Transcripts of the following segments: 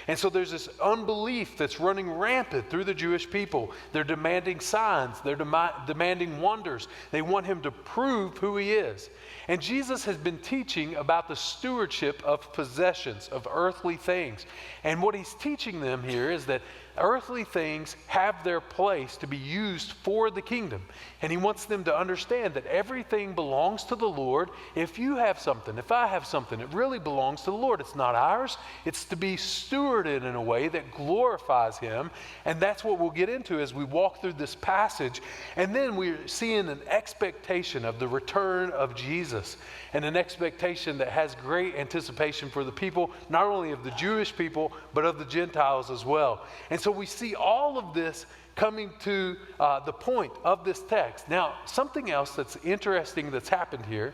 And so there's this unbelief that's running rampant through the Jewish people. They're demanding signs. They're demanding wonders. They want him to prove who he is. And Jesus has been teaching about the stewardship of possessions, of earthly things. And what he's teaching them here is that earthly things have their place to be used for the kingdom. And he wants them to understand that everything belongs to the Lord. If you have something, if I have something, it really belongs to the Lord. It's not ours. It's to be stewarded in a way that glorifies him. And that's what we'll get into as we walk through this passage. And then we're seeing an expectation of the return of Jesus, and an expectation that has great anticipation for the people, not only of the Jewish people, but of the Gentiles as well. And so we see all of this coming to the point of this text. Now, something else that's interesting that's happened here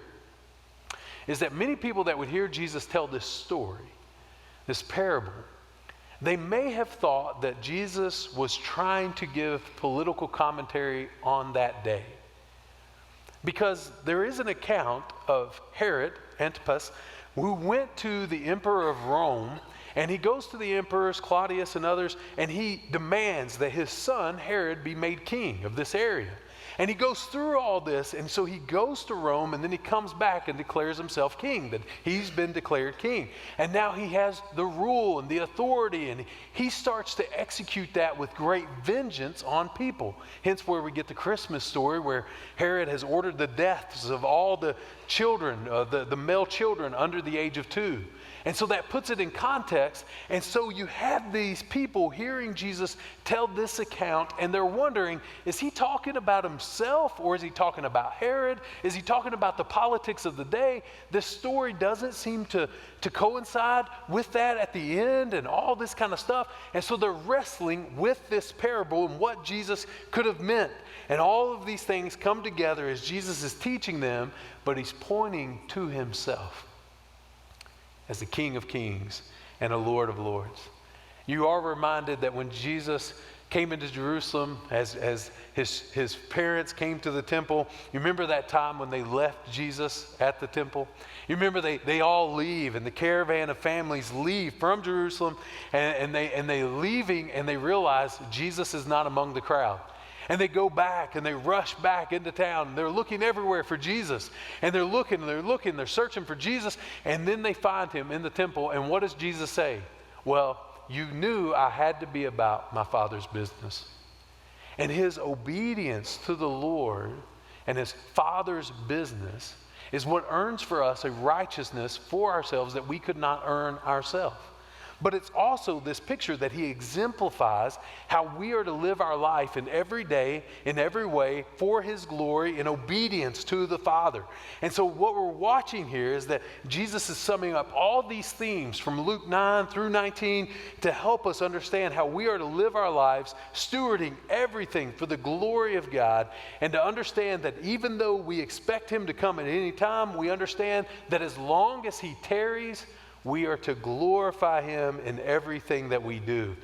is that many people that would hear Jesus tell this story, this parable, they may have thought that Jesus was trying to give political commentary on that day. Because there is an account of Herod Antipas, who went to the emperor of Rome, and he goes to the emperors, Claudius and others, and he demands that his son Herod be made king of this area. And he goes through all this, and so he goes to Rome, and then he comes back and declares himself king, that he's been declared king. And now he has the rule and the authority, and he starts to execute that with great vengeance on people. Hence where we get the Christmas story where Herod has ordered the deaths of all the children, the male children under the age of 2. And so that puts it in context. And so you have these people hearing Jesus tell this account, and they're wondering, is he talking about himself, or is he talking about Herod? Is he talking about the politics of the day? This story doesn't seem to coincide with that at the end and all this kind of stuff. And so they're wrestling with this parable and what Jesus could have meant. And all of these things come together as Jesus is teaching them, but he's pointing to himself as the King of Kings and a Lord of Lords. You are reminded that when Jesus came into Jerusalem, as his parents came to the temple, you remember that time when they left Jesus at the temple? You remember they all leave, and the caravan of families leave from Jerusalem, and they leaving, and they realize Jesus is not among the crowd. And they go back and they rush back into town. And they're looking everywhere for Jesus. And they're searching for Jesus. And then they find him in the temple. And what does Jesus say? Well, you knew I had to be about my Father's business. And his obedience to the Lord and his Father's business is what earns for us a righteousness for ourselves that we could not earn ourselves. But it's also this picture that he exemplifies how we are to live our life in every day, in every way, for his glory, in obedience to the Father. And so what we're watching here is that Jesus is summing up all these themes from Luke 9 through 19 to help us understand how we are to live our lives, stewarding everything for the glory of God, and to understand that even though we expect him to come at any time, we understand that as long as he tarries, we are to glorify him in everything that we do.